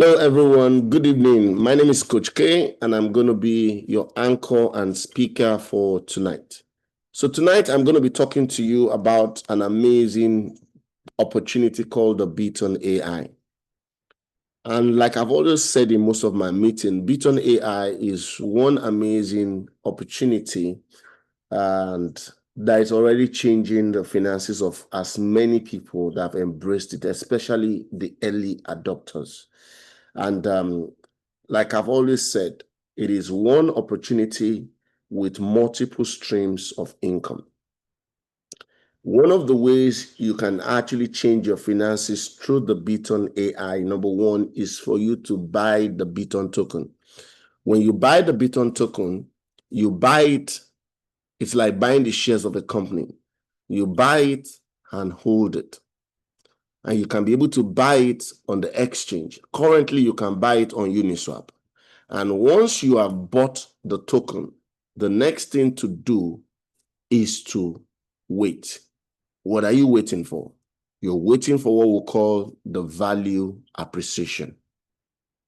Hello, everyone. Good evening. My name is Coach K, and I'm going to be your anchor and speaker for tonight. So tonight, I'm going to be talking to you about an amazing opportunity called the BitTON.Ai. And like I've always said in most of my meetings, BitTON.Ai is one amazing opportunity and that is already changing the finances of as many people that have embraced it, especially the early adopters. And like I've always said, it is one opportunity with multiple streams of income. One of the ways you can actually change your finances through the BitTON.Ai, number one, is for you to buy the BitTON token. When you buy the BitTON token, you buy it, it's like buying the shares of a company. You buy it and hold it. And you can be able to buy it on the exchange. Currently, you can buy it on Uniswap. And once you have bought the token, the next thing to do is to wait. What are you waiting for? You're waiting for what we call the value appreciation.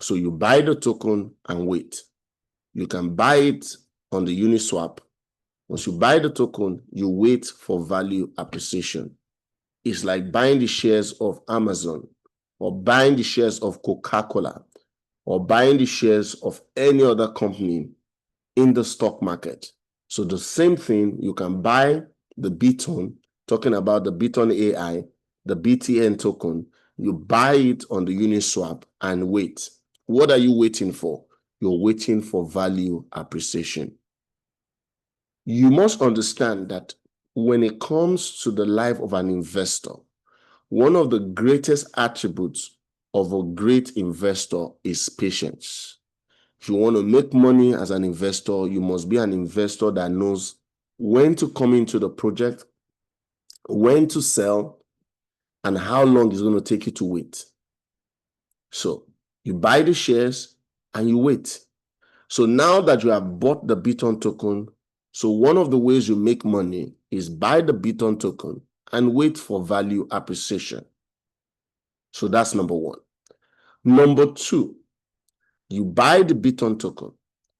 So you buy the token and wait. You can buy it on the Uniswap. Once you buy the token, you wait for value appreciation. It's like buying the shares of Amazon or buying the shares of Coca-Cola or buying the shares of any other company in the stock market. So the same thing, you can buy the BitTON, talking about the BitTON.Ai, the BTN token, you buy it on the Uniswap and wait. What are you waiting for? You're waiting for value appreciation. You must understand that when it comes to the life of an investor, one of the greatest attributes of a great investor is patience. If you want to make money as an investor, you must be an investor that knows when to come into the project, when to sell, and how long it's going to take you to wait. So you buy the shares and you wait. So now that you have bought the BitTON token, so one of the ways you make money is buy the BitTON token and wait for value appreciation. So that's number one. Number two, you buy the BitTON token.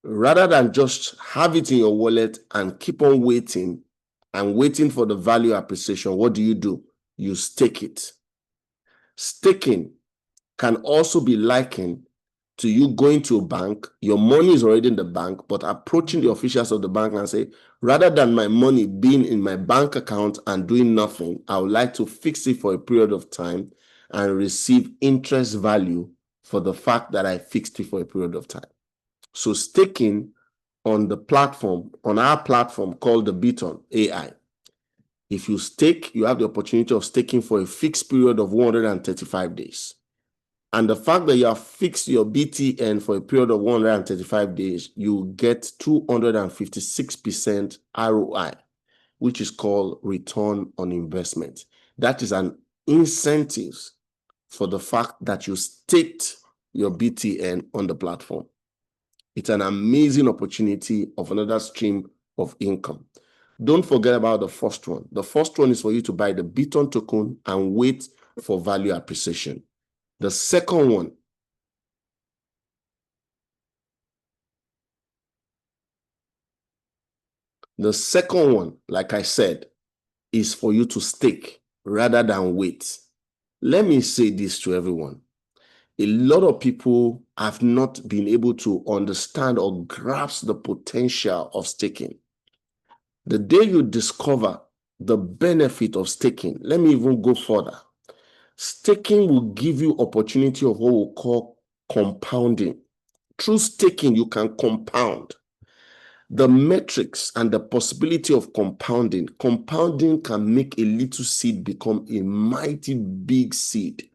Rather than just have it in your wallet and keep on waiting and waiting for the value appreciation, what do? You stake it. Staking can also be likened to you going to a bank. Your money is already in the bank, but approaching the officials of the bank and say, rather than my money being in my bank account and doing nothing, I would like to fix it for a period of time and receive interest value for the fact that I fixed it for a period of time. So staking on the platform, on our platform called the BitTON.Ai, if you stake, you have the opportunity of staking for a fixed period of 135 days. And the fact that you have fixed your BTN for a period of 135 days, you get 256% ROI, which is called return on investment. That is an incentive for the fact that you staked your BTN on the platform. It's an amazing opportunity of another stream of income. Don't forget about the first one. The first one is for you to buy the BitTON token and wait for value appreciation. The second one, like I said, is for you to stake rather than wait. Let me say this to everyone. A lot of people have not been able to understand or grasp the potential of staking. The day you discover the benefit of staking, let me even go further. Staking will give you opportunity of what we call compounding. Through staking, you can compound. The metrics and the possibility of compounding can make a little seed become a mighty big seed.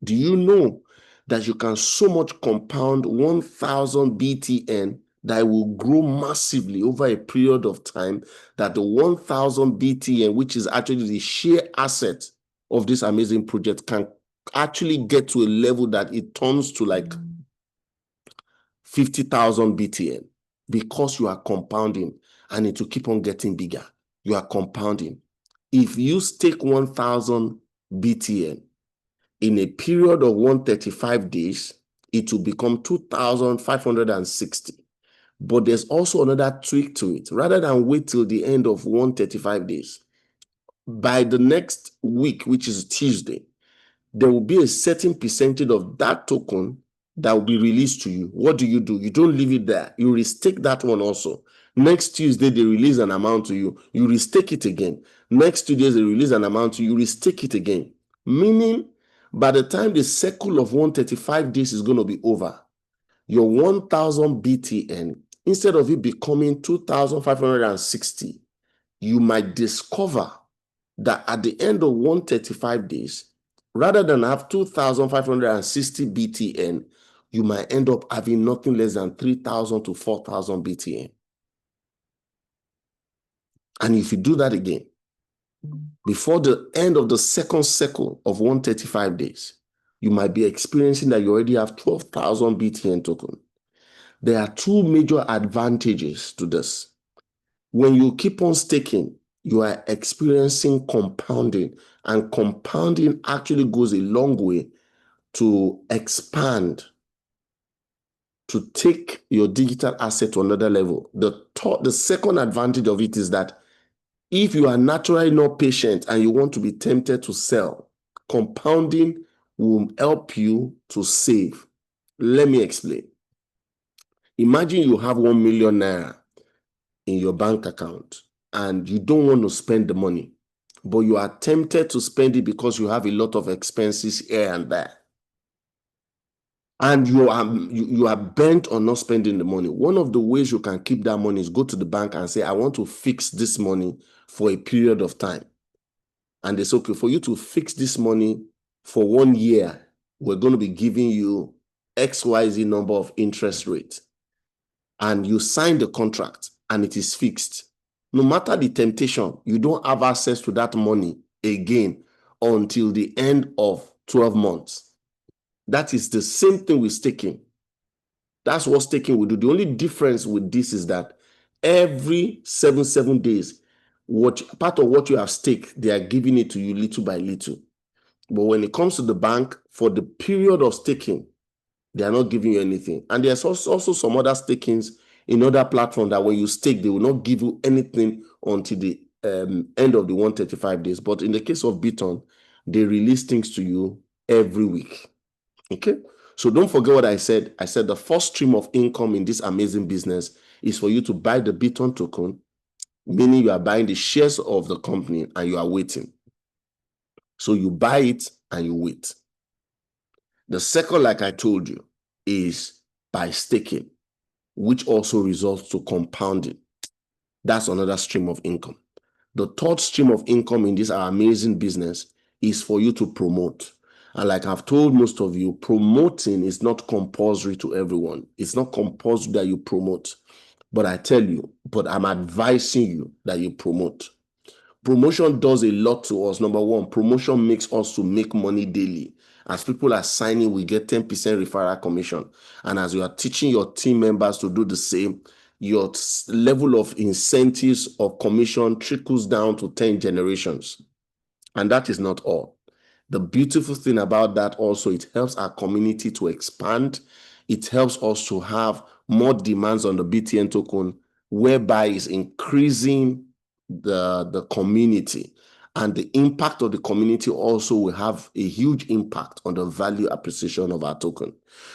Do you know that you can so much compound 1,000 BTN that it will grow massively over a period of time, that the 1,000 BTN, which is actually the sheer asset of this amazing project, can actually get to a level that it turns to like 50,000 BTN because you are compounding and it will keep on getting bigger. You are compounding. If you stake 1,000 BTN, In a period of 135 days, it will become 2,560. But there's also another tweak to it. Rather than wait till the end of 135 days, by the next week, which is Tuesday, there will be a certain percentage of that token that will be released to you. What do? You don't leave it there. You restake that one also. Next Tuesday, they release an amount to you. You restake it again. Next 2 days, they release an amount to you. You restake it again. Meaning, by the time the cycle of 135 days is going to be over, your 1,000 BTN, instead of it becoming 2,560, you might discover that at the end of 135 days, rather than have 2,560 BTN, you might end up having nothing less than 3,000 to 4,000 BTN. And if you do that again, before the end of the second cycle of 135 days, you might be experiencing that you already have 12,000 BTN token. There are two major advantages to this. When you keep on staking, you are experiencing compounding, and compounding actually goes a long way to expand, to take your digital asset to another level. The second advantage of it is that if you are naturally not patient and you want to be tempted to sell, compounding will help you to save. Let me explain. Imagine you have 1 million naira in your bank account and you don't want to spend the money, but you are tempted to spend it because you have a lot of expenses here and there. And you are bent on not spending the money. One of the ways you can keep that money is go to the bank and say, I want to fix this money for a period of time. And they say, okay, for you to fix this money for 1 year, we're going to be giving you XYZ number of interest rate. And you sign the contract and it is fixed. No matter the temptation, you don't have access to that money again until the end of 12 months. That is the same thing with staking. That's what staking will do. The only difference with this is that every 7 days, part of what you have staked, they are giving it to you little by little. But when it comes to the bank, for the period of staking, they are not giving you anything. And there's also some other stakings in other platforms that when you stake, they will not give you anything until the end of the 135 days. But in the case of BitTON, they release things to you every week. Okay? So don't forget what I said. I said the first stream of income in this amazing business is for you to buy the BitTON token, meaning you are buying the shares of the company and you are waiting. So you buy it and you wait. The second, like I told you, is by staking, which also results to compounding. That's another stream of income. The third stream of income in this amazing business is for you to promote. And like I've told most of you, promoting is not compulsory to everyone. It's not compulsory that you promote. But I'm advising you that you promote. Promotion does a lot to us. Number one, promotion makes us to make money daily. As people are signing, we get 10% referral commission. And as you are teaching your team members to do the same, your level of incentives of commission trickles down to 10 generations. And that is not all. The beautiful thing about that also, it helps our community to expand. It helps us to have more demands on the BTN token, whereby it's increasing the community. And the impact of the community also will have a huge impact on the value appreciation of our token.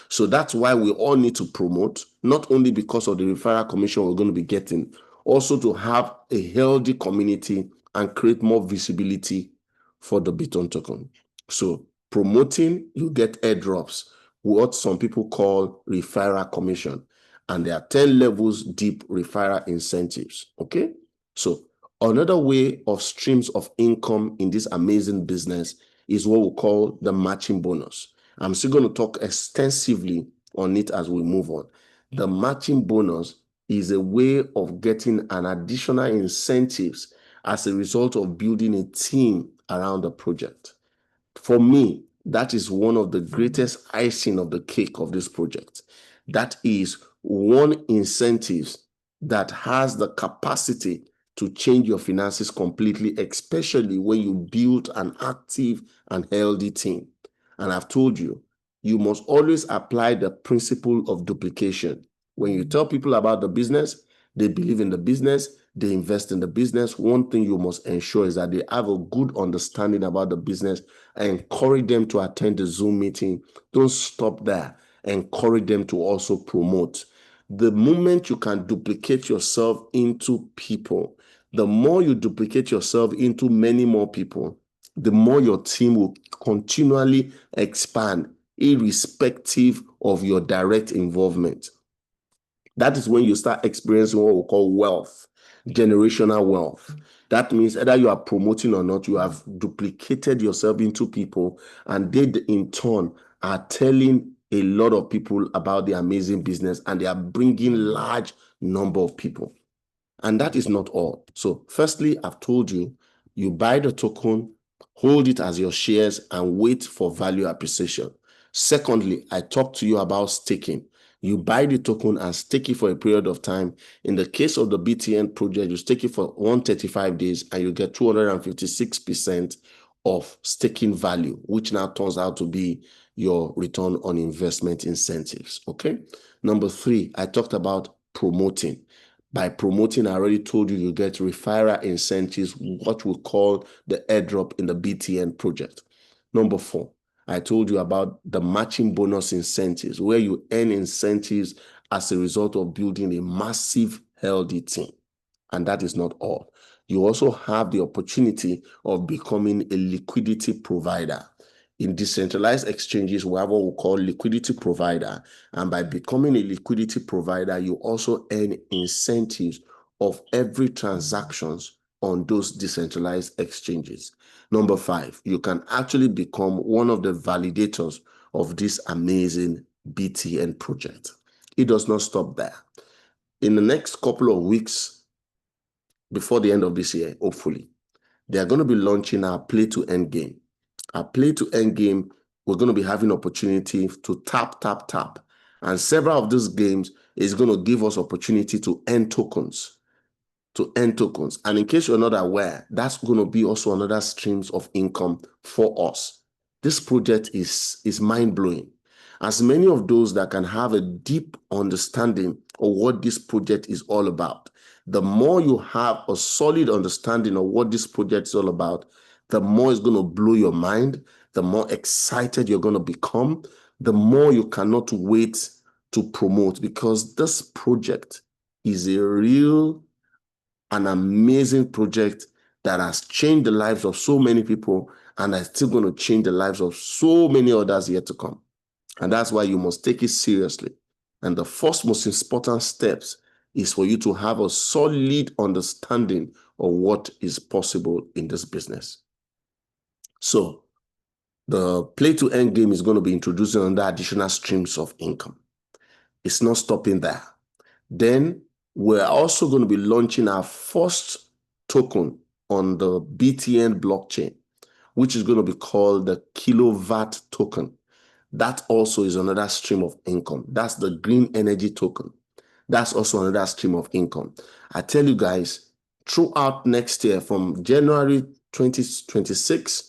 So that's why we all need to promote, not only because of the referral commission we're going to be getting, also to have a healthy community and create more visibility for the BitTON token. So promoting, you get airdrops, what some people call referral commission. And there are 10 levels deep referral incentives. Okay? So another way of streams of income in this amazing business is what we call the matching bonus. I'm still going to talk extensively on it as we move on. The matching bonus is a way of getting an additional incentives as a result of building a team around the project. For me, that is one of the greatest icing of the cake of this project. That is one incentive that has the capacity to change your finances completely, especially when you build an active and healthy team. And I've told you, you must always apply the principle of duplication. When you tell people about the business, they believe in the business, they invest in the business. One thing you must ensure is that they have a good understanding about the business and encourage them to attend the Zoom meeting. Don't stop there. Encourage them to also promote. The moment you can duplicate yourself into people, the more you duplicate yourself into many more people, the more your team will continually expand, irrespective of your direct involvement. That is when you start experiencing what we call wealth, generational wealth. That means either you are promoting or not, you have duplicated yourself into people, and they in turn are telling a lot of people about the amazing business, and they are bringing large number of people. And that is not all. So firstly, I've told you, you buy the token, hold it as your shares, and wait for value appreciation. Secondly, I talked to you about staking. You buy the token and stake it for a period of time. In the case of the BTN project, you stake it for 135 days and you get 256% of staking value, which now turns out to be your return on investment incentives. Okay. Number three, I talked about promoting. By promoting, I already told you, you get referral incentives, what we call the airdrop in the BTN project. Number four, I told you about the matching bonus incentives, where you earn incentives as a result of building a massive, healthy team. And that is not all. You also have the opportunity of becoming a liquidity provider. In decentralized exchanges, we have what we call liquidity provider. And by becoming a liquidity provider, you also earn incentives of every transactions on those decentralized exchanges. Number five, you can actually become one of the validators of this amazing BTN project. It does not stop there. In the next couple of weeks, before the end of this year, hopefully, they are going to be launching our play to end game. Our play to end game, we're going to be having opportunity to tap. And several of these games is going to give us opportunity to earn tokens. And in case you're not aware, that's going to be also another streams of income for us. This project is mind-blowing. As many of those that can have a deep understanding of what this project is all about, the more you have a solid understanding of what this project is all about, the more it's going to blow your mind, the more excited you're going to become, the more you cannot wait to promote, because this project is an amazing project that has changed the lives of so many people and is still going to change the lives of so many others yet to come. And that's why you must take it seriously. And the first most important steps is for you to have a solid understanding of what is possible in this business. So the play to end game is going to be introducing under additional streams of income. It's not stopping there. Then we're also going to be launching our first token on the BTN blockchain, which is going to be called the kilowatt token. That also is another stream of income. That's the green energy token. That's also another stream of income. I tell you guys, throughout next year, from January 2026,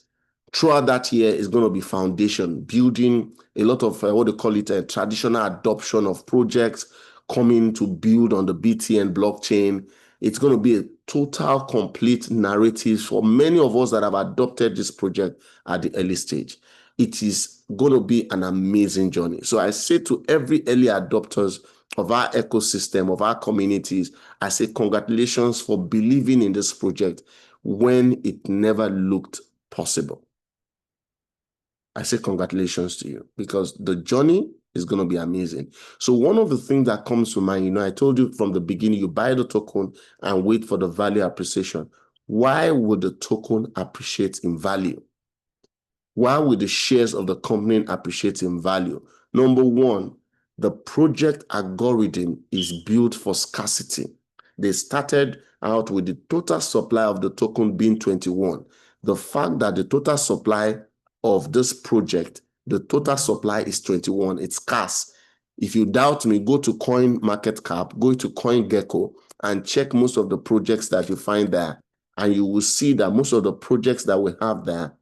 throughout that year is going to be foundation, building a lot of what they call it, a traditional adoption of projects coming to build on the BTN blockchain. It's going to be a total, complete narrative for many of us that have adopted this project at the early stage. It is going to be an amazing journey. So I say to every early adopters of our ecosystem, of our communities, I say congratulations for believing in this project when it never looked possible. I say congratulations to you, because the journey is going to be amazing. So one of the things that comes to mind, I told you from the beginning, you buy the token and wait for the value appreciation. Why would the token appreciate in value? Why would the shares of the company appreciate in value? Number one, the project algorithm is built for scarcity. They started out with the total supply of the token being 21. The fact that the total supply of this project, the total supply is 21, it's scarce. If you doubt me, go to CoinMarketCap, go to CoinGecko, and check most of the projects that you find there. And you will see that most of the projects that we have there,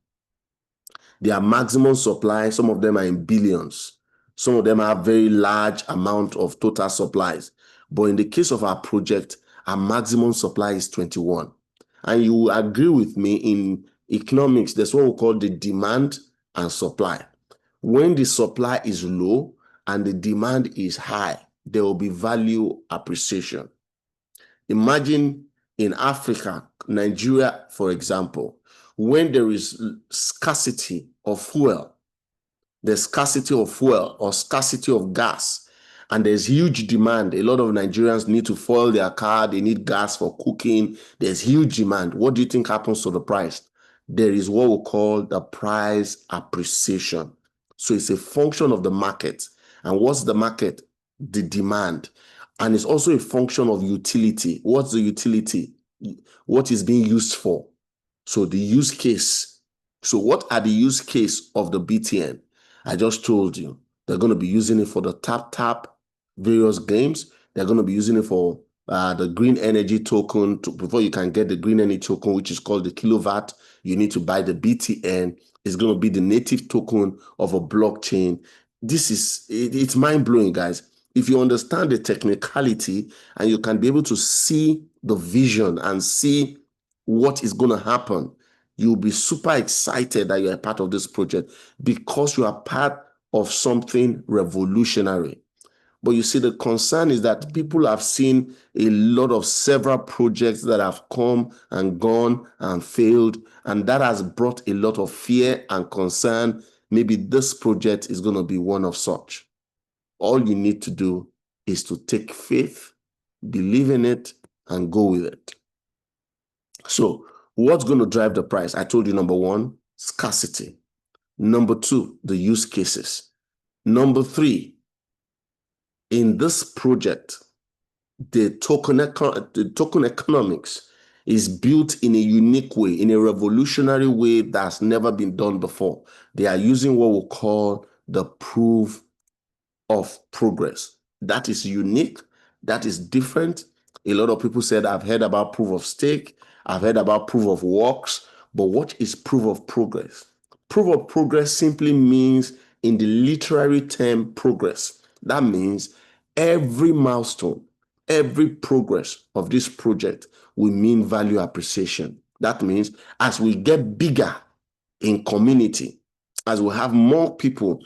Their maximum supply, some of them are in billions. Some of them have very large amount of total supplies. But in the case of our project, our maximum supply is 21. And you will agree with me, in economics, there's what we call the demand and supply. When the supply is low and the demand is high, there will be value appreciation. Imagine in Africa, Nigeria, for example, when there is scarcity of fuel, the scarcity of fuel or scarcity of gas, and there's huge demand. A lot of Nigerians need to fuel their car. They need gas for cooking. There's huge demand. What do you think happens to the price? There is what we call the price appreciation. So it's a function of the market. And what's the market? The demand. And it's also a function of utility. What's the utility? What is being used for? So the use case. So what are the use case of the BTN? I just told you, they're going to be using it for the tap various games. They're going to be using it for the green energy token. Before you can get the green energy token, which is called the kilowatt, you need to buy the BTN. It's going to be the native token of a blockchain. It's mind-blowing, guys. If you understand the technicality and you can be able to see the vision and see what is going to happen, you'll be super excited that you're a part of this project because you are part of something revolutionary. But you see, the concern is that people have seen a lot of several projects that have come and gone and failed, and that has brought a lot of fear and concern. Maybe this project is going to be one of such. All you need to do is to take faith, believe in it, and go with it. So, what's going to drive the price? I told you, number one, scarcity. Number two, the use cases. Number three, in this project, the token economics is built in a unique way, in a revolutionary way that's never been done before. They are using what we call the proof of progress. That is unique. That is different. A lot of people said, I've heard about proof of stake. I've heard about proof of works. But what is proof of progress? Proof of progress simply means, in the literary term, progress. That means every milestone, every progress of this project will mean value appreciation. That means as we get bigger in community, as we have more people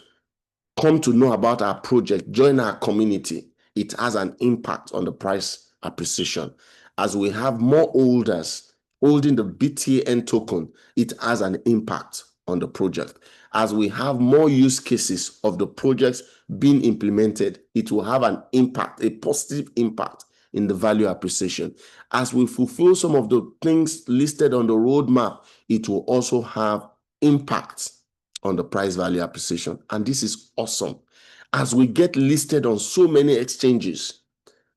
come to know about our project, join our community, it has an impact on the price appreciation. As we have more holders holding the BTN token, it has an impact on the project. As we have more use cases of the projects being implemented, it will have an impact, a positive impact in the value appreciation. As we fulfill some of the things listed on the roadmap, it will also have impact on the price value appreciation. And this is awesome. As we get listed on so many exchanges,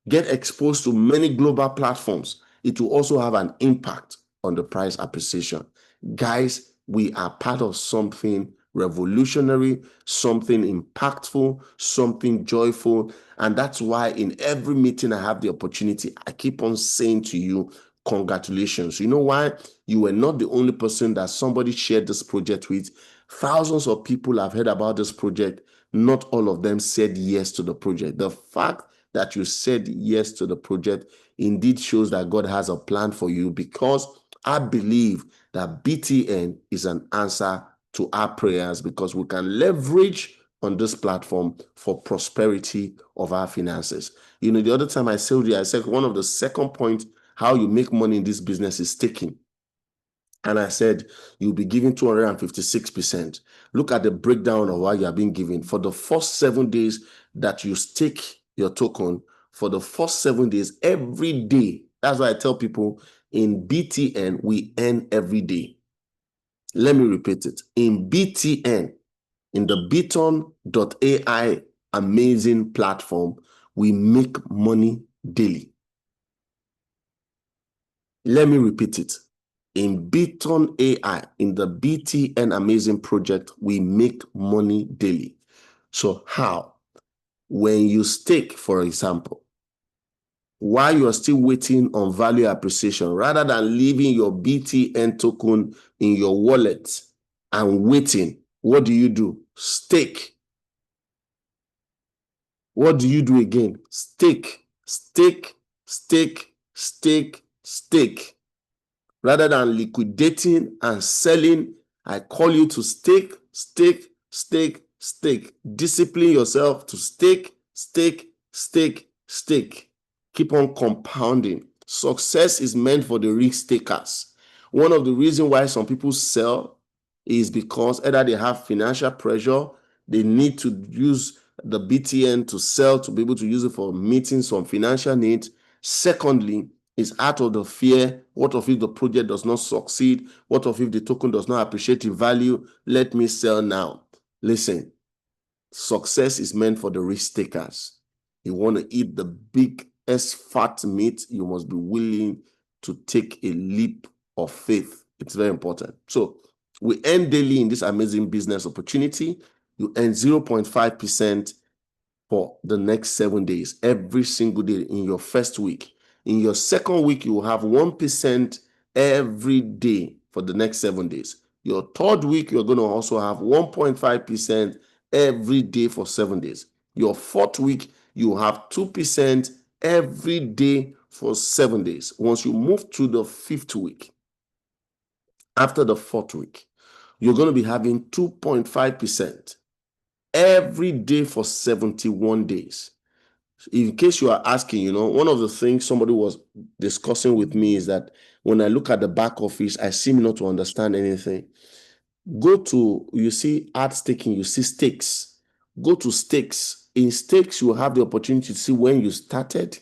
get exposed to many global platforms, it will also have an impact on the price appreciation. Guys, we are part of something revolutionary, something impactful, something joyful. And that's why in every meeting I have the opportunity, I keep on saying to you, congratulations. You know why? You were not the only person that somebody shared this project with. Thousands of people have heard about this project. Not all of them said yes to the project. The fact that you said yes to the project indeed shows that God has a plan for you, because I believe that BTN is an answer to our prayers, because we can leverage on this platform for prosperity of our finances. You know, the other time I said one of the second points, how you make money in this business, is staking. And I said, you'll be giving 256%. Look at the breakdown of what you are being given. For the first 7 days that you stake your token, for the first 7 days, every day. That's why I tell people, in BTN, we earn every day. Let me repeat it. In BTN, in the BitTON.Ai amazing platform, we make money daily. Let me repeat it. In BitTON.Ai, in the BTN Amazing project, we make money daily. So how? When you stake, for example, while you're still waiting on value appreciation, rather than leaving your BTN token in your wallet and waiting, What do you do? Stake. What do you do again? Stake, stake, stake, stake, stake. Rather than liquidating and selling, I call you to stake, stake, stake, stake. Discipline yourself to stake, stake, stake, stake. Keep on compounding. Success is meant for the risk takers. One of the reasons why some people sell is because either they have financial pressure, they need to use the BTN to sell to be able to use it for meeting some financial needs. Secondly, is out of the fear. What if the project does not succeed? What if the token does not appreciate in value? Let me sell now. Listen, success is meant for the risk takers. You want to eat the biggest fat meat, you must be willing to take a leap of faith. It's very important. So we earn daily in this amazing business opportunity. You earn 0.5% for the next 7 days, every single day in your first week. In your second week, you will have 1% every day for the next 7 days. Your third week, you're going to also have 1.5% every day for 7 days. Your fourth week, you have 2% every day for 7 days. Once you move to the fifth week, after the fourth week, you're going to be having 2.5% every day for 71 days. In case you are asking, one of the things somebody was discussing with me is that when I look at the back office, I seem not to understand anything. Go to, you see art staking, you see stakes. Go to stakes. In stakes, you have the opportunity to see when you started,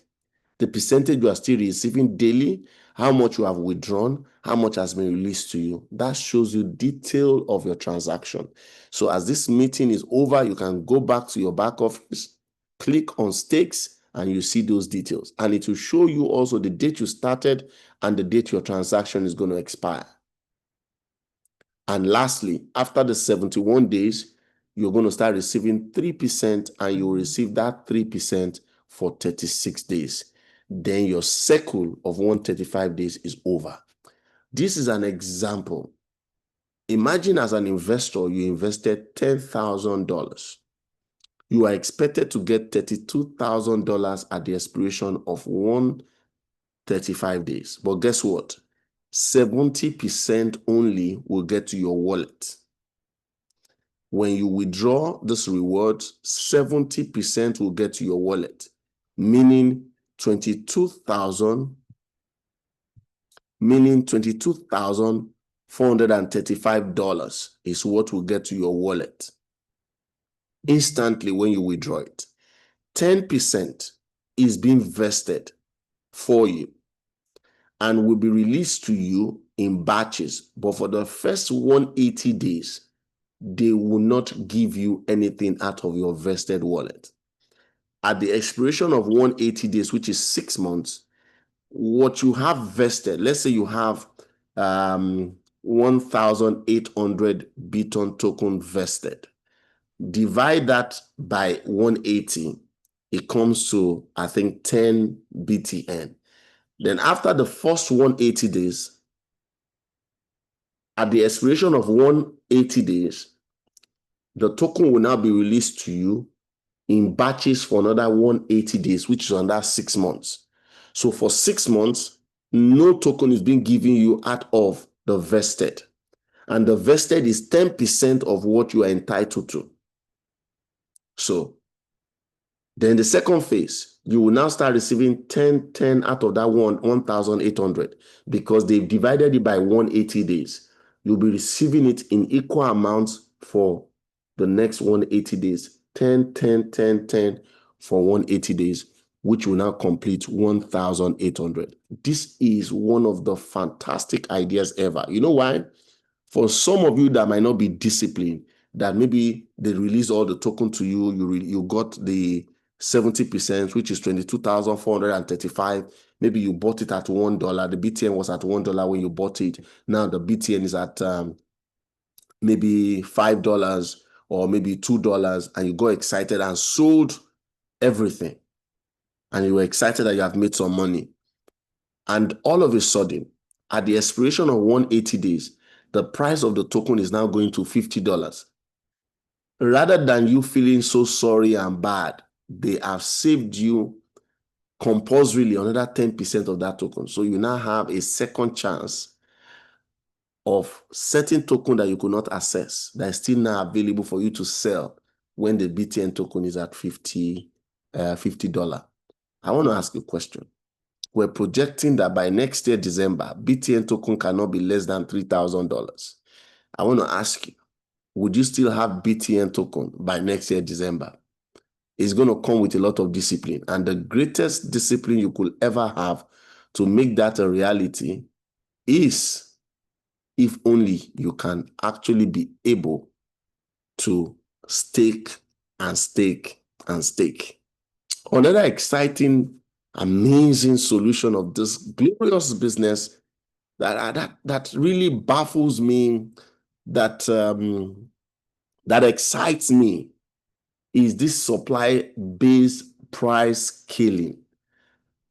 the percentage you are still receiving daily, how much you have withdrawn, how much has been released to you. That shows you detail of your transaction. So as this meeting is over, you can go back to your back office, click on stakes, and you see those details. And it will show you also the date you started and the date your transaction is going to expire. And lastly, after the 71 days, you're going to start receiving 3%, and you'll receive that 3% for 36 days. Then your cycle of 135 days is over. This is an example. Imagine as an investor, you invested $10,000. You are expected to get $32,000 at the expiration of 135 days. But guess what? 70% only will get to your wallet. When you withdraw this reward, 70% will get to your wallet, meaning $22,435 is what will get to your wallet instantly when you withdraw it. 10% is being vested for you and will be released to you in batches. But for the first 180 days, they will not give you anything out of your vested wallet. At the expiration of 180 days, which is 6 months, what you have vested, let's say you have 1,800 BitTON token vested. Divide that by 180, it comes to, I think, 10 BTN. Then after the first 180 days, at the expiration of 180 days, the token will now be released to you in batches for another 180 days, which is under 6 months. So for 6 months, no token is being given you out of the vested. And the vested is 10% of what you are entitled to. So then the second phase, you will now start receiving 10 out of that 1,800 because they've divided it by 180 days. You'll be receiving it in equal amounts for the next 180 days. 10 for 180 days, which will now complete 1,800. This is one of the fantastic ideas ever. You know why? For some of you that might not be disciplined, that maybe they release all the token to you, you got the 70%, which is 22,435. Maybe you bought it at $1. The BTN was at $1 when you bought it. Now the BTN is at maybe $5 or maybe $2, and you got excited and sold everything. And you were excited that you have made some money. And all of a sudden, at the expiration of 180 days, the price of the token is now going to $50. rather than you feeling so sorry and bad, they have saved you compulsorily another 10% of that token. So you now have a second chance of certain token that you could not access that is still now available for you to sell when the BTN token is at $50. I want to ask you a question. We're projecting that by next year, December, BTN token cannot be less than $3,000. I want to ask you, would you still have BTN token by next year, December? It's going to come with a lot of discipline. And the greatest discipline you could ever have to make that a reality is if only you can actually be able to stake and stake and stake. Another exciting, amazing solution of this glorious business that really baffles me, that excites me, is this supply-based price scaling.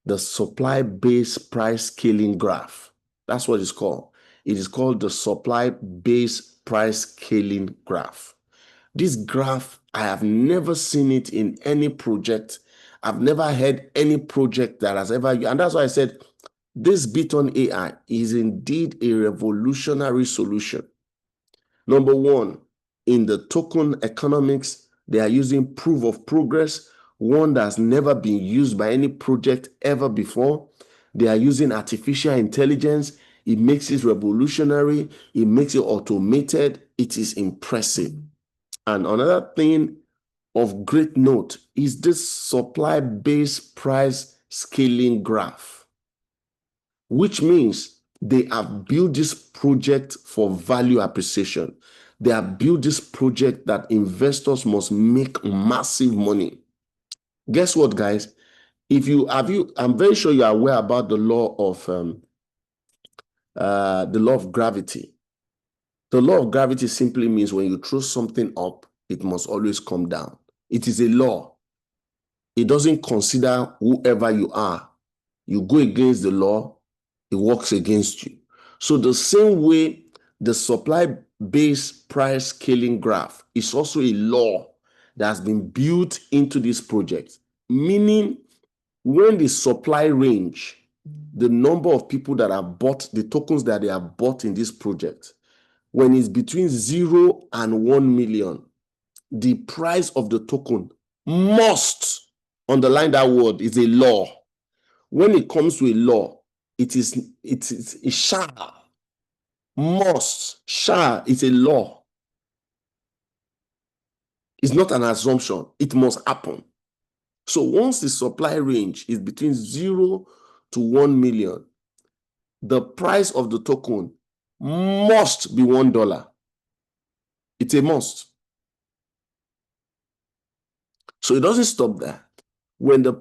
The supply-based price scaling graph. That's what it's called. It is called the supply-based price scaling graph. This graph, I have never seen it in any project. I've never heard any project that has ever, and that's why I said this BitTON.Ai is indeed a revolutionary solution. Number one, in the token economics, they are using proof of progress, one that's never been used by any project ever before. They are using artificial intelligence. It makes it revolutionary. It makes it automated. It is impressive. And another thing of great note is this supply-based price scaling graph, which means they have built this project for value appreciation. They have built this project that investors must make massive money. Guess what, guys? I'm very sure you are aware about the law of gravity. The law of gravity simply means when you throw something up, it must always come down. It is a law. It doesn't consider whoever you are. You go against the law, it works against you. So the same way the supply-based price scaling graph is also a law that has been built into this project, meaning when the supply range, the number of people that have bought the tokens that they have bought in this project, when it's between 0 and 1 million, the price of the token must, underline that word, is a law. When it comes to a law, it shall, must, shall, it's a law. It's not an assumption. It must happen. So once the supply range is between 0 to 1 million, the price of the token must be $1. It's a must. So it doesn't stop there. When the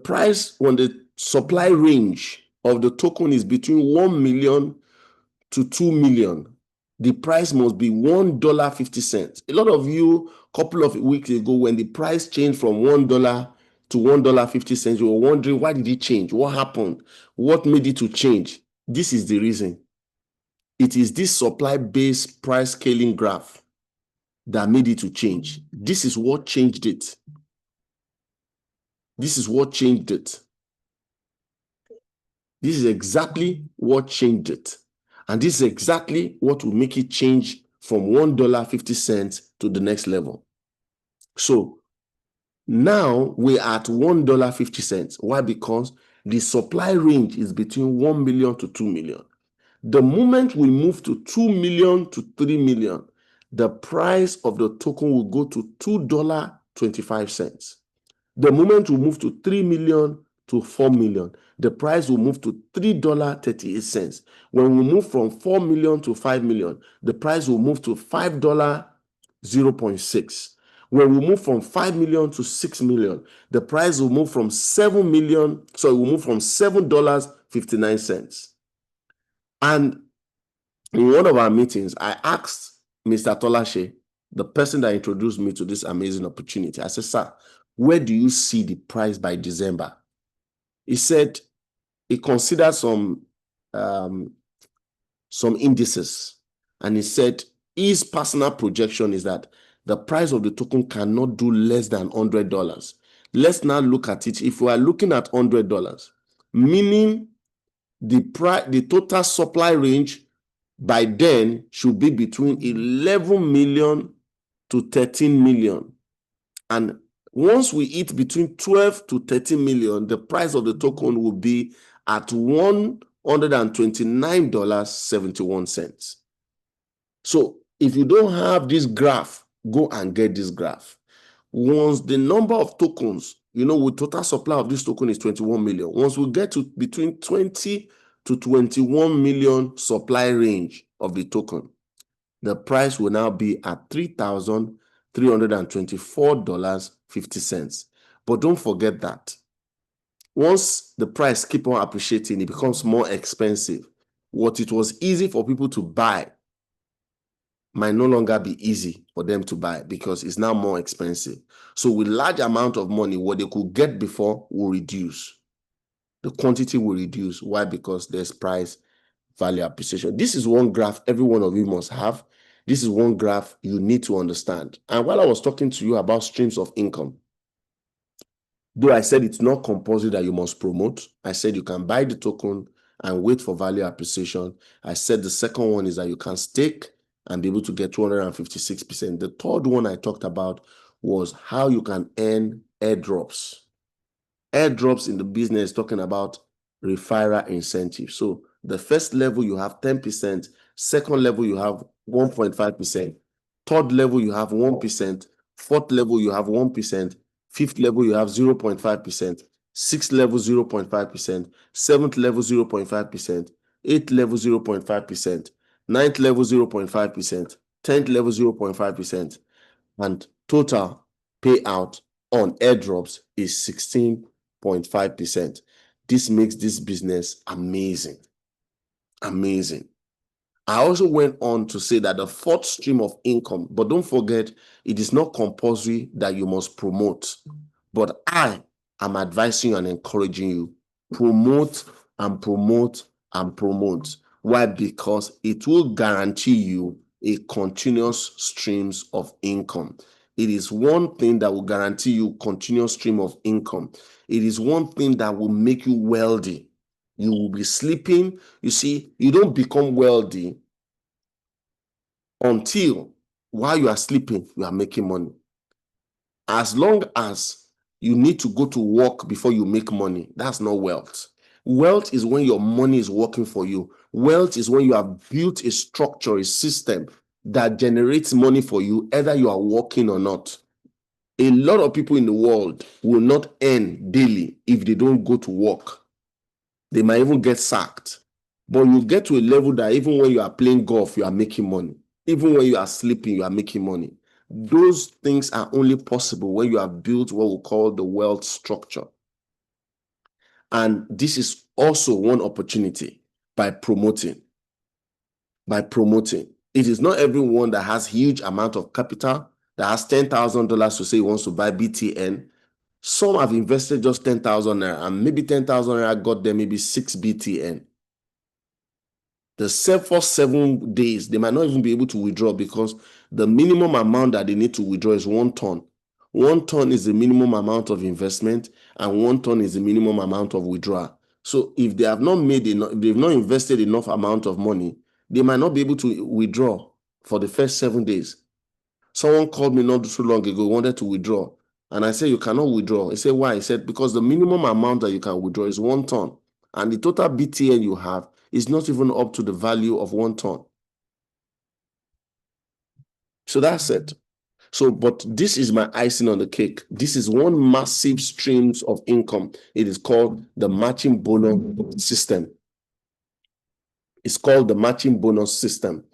supply range of the token is between 1 million to 2 million, the price must be $1.50. A lot of you, a couple of weeks ago, when the price changed from $1 to $1.50, you were wondering, why did it change? What happened? What made it to change? This is the reason. It is this supply-based price scaling graph that made it to change. This is what changed it. This is what changed it. This is exactly what changed it. And this is exactly what will make it change from $1.50 to the next level. So now we're at $1.50. Why? Because the supply range is between 1 million to 2 million. The moment we move to 2 million to 3 million, the price of the token will go to $2.25. The moment we move to 3 million to 4 million, the price will move to $3.38. When we move from 4 million to 5 million, the price will move to $5.06. When we move from 5 million to 6 million, the price will move from $7.59. And in one of our meetings, I asked Mr. Tolashe, the person that introduced me to this amazing opportunity, I said, sir, where do you see the price by December? He said he considered some indices, and he said his personal projection is that the price of the token cannot do less than $100. Let's now look at it. If we are looking at $100, meaning the total supply range by then should be between 11 million to 13 million. And once we hit between 12 to 13 million, the price of the token will be at $129.71. So if you don't have this graph, go and get this graph. Once the number of tokens, with total supply of this token is 21 million. Once we get to between 20 to 21 million supply range of the token, the price will now be at $3,324.50. But don't forget that once the price keeps on appreciating, it becomes more expensive. What it was easy for people to buy might no longer be easy for them to buy because it's now more expensive. So with large amount of money, what they could get before will reduce. The quantity will reduce. Why? Because there's price value appreciation. This is one graph every one of you must have. This is one graph you need to understand. And while I was talking to you about streams of income, though I said it's not compulsory that you must promote, I said you can buy the token and wait for value appreciation. I said the second one is that you can stake and be able to get 256%. The third one I talked about was how you can earn airdrops. Airdrops in the business talking about referral incentive. So the first level you have 10%, second level you have 1.5%, third level you have 1%, fourth level you have 1%, fifth level you have 0.5%, sixth level 0.5%, seventh level 0.5%, eighth level 0.5%, ninth level 0.5%, 10th level 0.5%, and total payout on airdrops is 16.5%. This makes this business amazing. Amazing. I also went on to say that the fourth stream of income, but don't forget, it is not compulsory that you must promote. But I am advising you and encouraging you, promote and promote and promote. Why? Because it will guarantee you a continuous streams of income. It is one thing that will guarantee you continuous stream of income. It is one thing that will make you wealthy. You will be sleeping. You see, you don't become wealthy until while you are sleeping, you are making money. As long as you need to go to work before you make money, that's not wealth. Wealth is when your money is working for you. Wealth is when you have built a structure, a system that generates money for you, either you are working or not. A lot of people in the world will not earn daily if they don't go to work. They might even get sacked. But you get to a level that even when you are playing golf, you are making money. Even when you are sleeping, you are making money. Those things are only possible when you have built what we call the wealth structure. And this is also one opportunity by promoting. It is not everyone that has huge amount of capital, that has $10,000 to say he wants to buy BTN. Some have invested just 10,000 naira, and maybe 10,000 naira got them maybe 6 BTN. The first 7 days, they might not even be able to withdraw because the minimum amount that they need to withdraw is 1 ton. 1 ton is the minimum amount of investment, and 1 ton is the minimum amount of withdrawal. So if they have not made enough, they've not invested enough amount of money, they might not be able to withdraw for the first 7 days. Someone called me not so long ago, wanted to withdraw. And I said, you cannot withdraw. He said, why? He said, because the minimum amount that you can withdraw is 1 ton. And the total BTN you have is not even up to the value of 1 ton. So that's it. So, but this is my icing on the cake. This is one massive streams of income. It is called the matching bonus system. It's called the matching bonus system.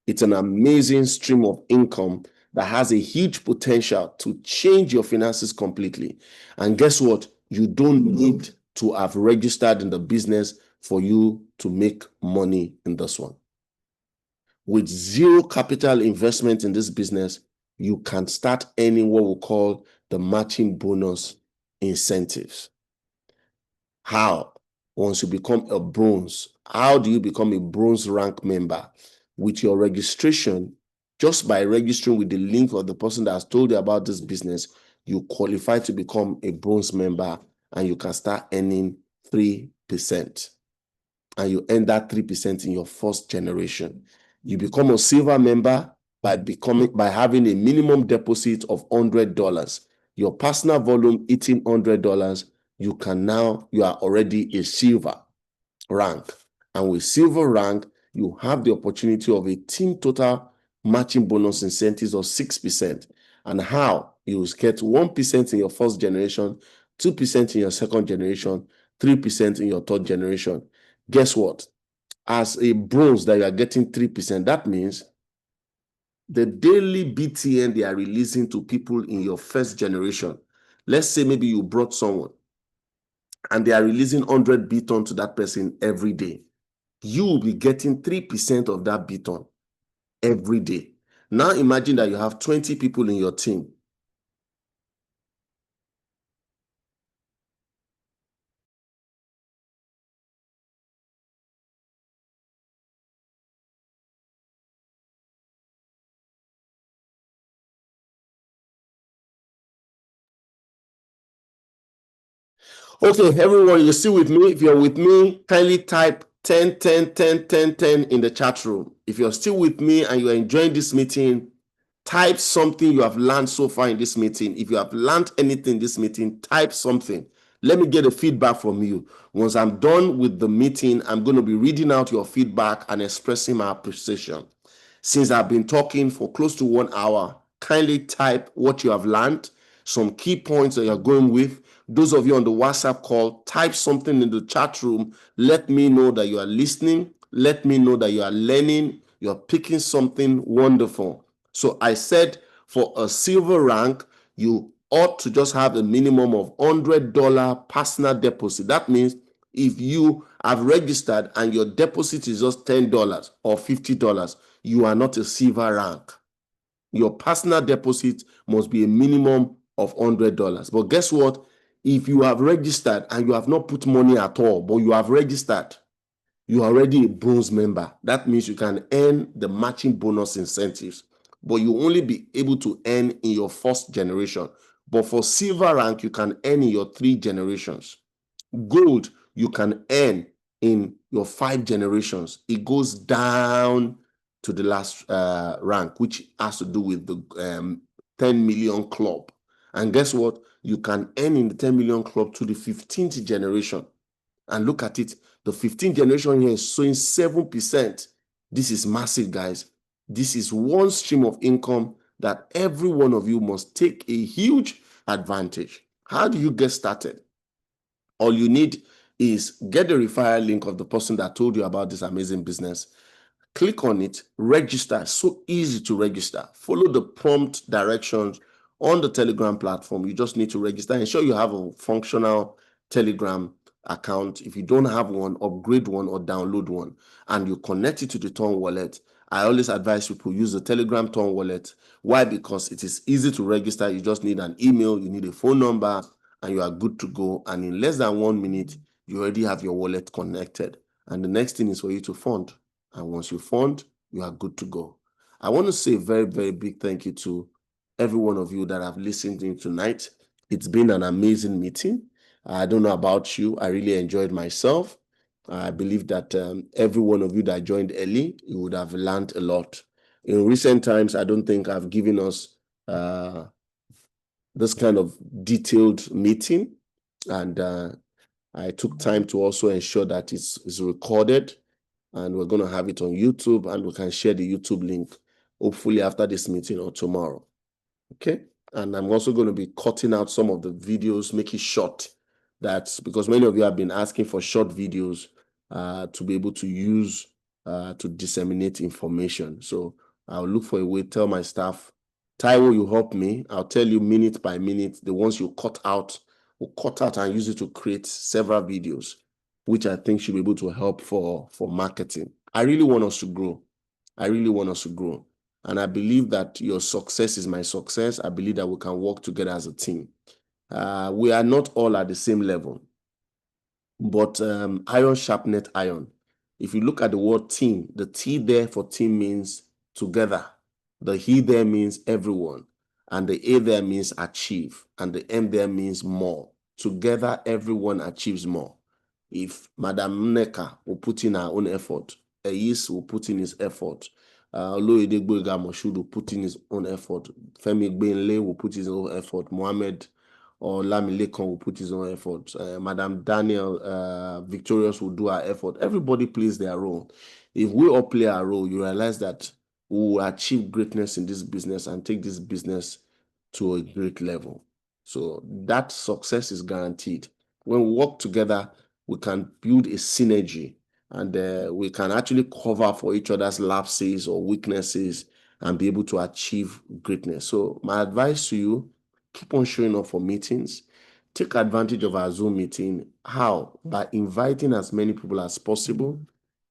It's an amazing stream of income that has a huge potential to change your finances completely. And guess what? You don't need to have registered in the business for you to make money in this one. With zero capital investment in this business, you can start earning what we call the matching bonus incentives. How? Once you become a bronze, how do you become a bronze rank member? With your registration, Just by registering with the link of the person that has told you about this business, you qualify to become a bronze member and you can start earning 3%. And you earn that 3% in your first generation. You become a silver member by having a minimum deposit of $100. Your personal volume hitting $100, you are already a silver rank. And with silver rank, you have the opportunity of a team total matching bonus incentives of 6%. And how? You will get 1% in your first generation, 2% in your second generation, 3% in your third generation. Guess what? As a bronze that you are getting 3%, that means the daily BTN they are releasing to people in your first generation. Let's say maybe you brought someone and they are releasing 100 BitTON to that person every day. You will be getting 3% of that BitTON every day. Now imagine that you have 20 people in your team. Okay, everyone, you're still with me. If you're with me, kindly type 10, 10, 10, 10, 10 in the chat room. If you're still with me and you're enjoying this meeting, type something you have learned so far in this meeting. If you have learned anything in this meeting, type something. Let me get a feedback from you. Once I'm done with the meeting, I'm going to be reading out your feedback and expressing my appreciation. Since I've been talking for close to 1 hour, kindly type what you have learned, some key points that you're going with. Those of you on the WhatsApp call, type something in the chat room. Let me know that you are listening. Let me know that you are learning. You're picking something wonderful. So I said for a silver rank, you ought to just have a minimum of $100 personal deposit. That means if you have registered and your deposit is just $10 or $50, you are not a silver rank. Your personal deposit must be a minimum of $100. But guess what? If you have registered and you have not put money at all, but you have registered, you are already a bronze member. That means you can earn the matching bonus incentives, but you only be able to earn in your first generation. But for silver rank, you can earn in your 3 generations. Gold, you can earn in your 5 generations. It goes down to the last rank, which has to do with the 10 million club. And guess what? You can earn in the 10 million club to the 15th generation. And look at it. The 15th generation here is showing 7%. This is massive, guys. This is one stream of income that every one of you must take a huge advantage. How do you get started? All you need is get the referral link of the person that told you about this amazing business. Click on it, register. So easy to register. Follow the prompt directions on the Telegram platform. You just need to register. Ensure you have a functional Telegram account. If you don't have one, upgrade one or download one, and you connect it to the TON wallet. I always advise people use the Telegram TON wallet. Why? Because it is easy to register. You just need an email, you need a phone number, and you are good to go. And in less than 1 minute, you already have your wallet connected. And the next thing is for you to fund. And once you fund, you are good to go. I want to say a very, very big thank you to every one of you that have listened in tonight. It's been an amazing meeting. I don't know about you. I really enjoyed myself. I believe that every one of you that joined early, you would have learned a lot. In recent times, I don't think I've given us this kind of detailed meeting. And I took time to also ensure that it's recorded, and we're going to have it on YouTube, and we can share the YouTube link hopefully after this meeting or tomorrow. Okay. And I'm also going to be cutting out some of the videos, make it short. That's because many of you have been asking for short videos to be able to use to disseminate information. So I'll look for a way, tell my staff, Taiwo, you help me. I'll tell you minute by minute, the ones you cut out, we'll cut out and use it to create several videos, which I think should be able to help for marketing. I really want us to grow. I really want us to grow. And I believe that your success is my success. I believe that we can work together as a team. We are not all at the same level, but iron sharpeneth iron. If you look at the word team, the T there for team means together. The he there means everyone, and the A there means achieve, and the M there means more. Together, everyone achieves more. If Madam Neka will put in her own effort, Eyis will put in his effort, Oloyede Gboyega Moshood will put in his own effort, Femi Gbenle will put his own effort, Mohammed or Lamilekan will put his own effort, Madam Daniel Victorious will do her effort. Everybody plays their role. If we all play our role, you realize that we will achieve greatness in this business and take this business to a great level. So that success is guaranteed. When we work together, we can build a synergy, and we can actually cover for each other's lapses or weaknesses and be able to achieve greatness. So my advice to you, keep on showing up for meetings. Take advantage of our Zoom meeting. How? By inviting as many people as possible.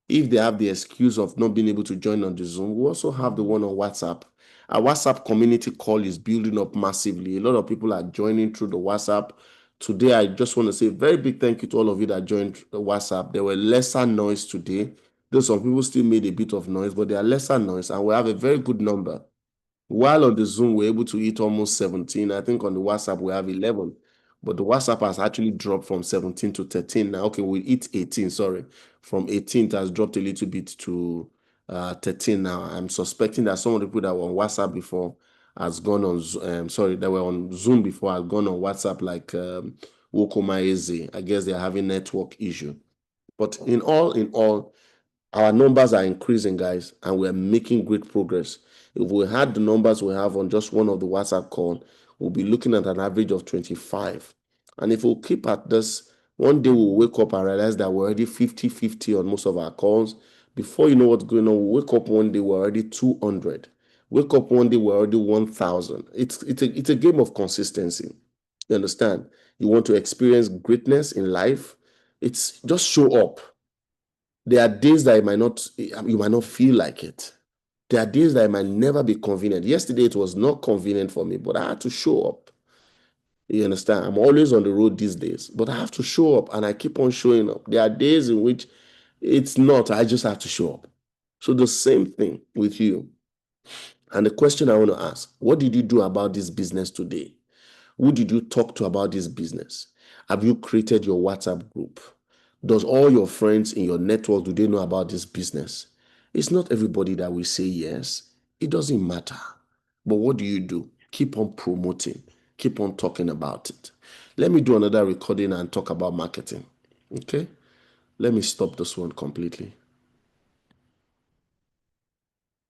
If they have the excuse of not being able to join on the Zoom, we also have the one on WhatsApp. Our WhatsApp community call is building up massively. A lot of people are joining through the WhatsApp. Today, I just want to say a very big thank you to all of you that joined the WhatsApp. There were lesser noise today. Though some people still made a bit of noise, but there are lesser noise, and we have a very good number. While on the Zoom, we're able to hit almost 17. I think on the WhatsApp, we have 11. But the WhatsApp has actually dropped from 17 to 13 now. Okay, we hit 18, sorry. From 18, it has dropped a little bit to 13 now. I'm suspecting that some of the people that were on WhatsApp before has gone on, that were on Zoom before has gone on WhatsApp, like Wokoma Eze. I guess they're having network issue. But in all, our numbers are increasing, guys, and we're making great progress. If we had the numbers we have on just one of the WhatsApp call, we'll be looking at an average of 25. And if we'll keep at this, one day we'll wake up and realize that we're already 50-50 on most of our calls. Before you know what's going on, we'll wake up one day, we're already 200. Wake up one day, we're already 1,000. It's a game of consistency. You understand? You want to experience greatness in life? It's just show up. There are days that you might not feel like it. There are days that it might never be convenient. Yesterday it was not convenient for me, but I had to show up. You understand? I'm always on the road these days, but I have to show up, and I keep on showing up. There are days in which it's not, I just have to show up. So the same thing with you. And the question I want to ask, what did you do about this business today? Who did you talk to about this business? Have you created your WhatsApp group? Does all your friends in your network, do they know about this business? It's not everybody that will say yes. It doesn't matter. But what do? Keep on promoting. Keep on talking about it. Let me do another recording and talk about marketing. Okay? Let me stop this one completely.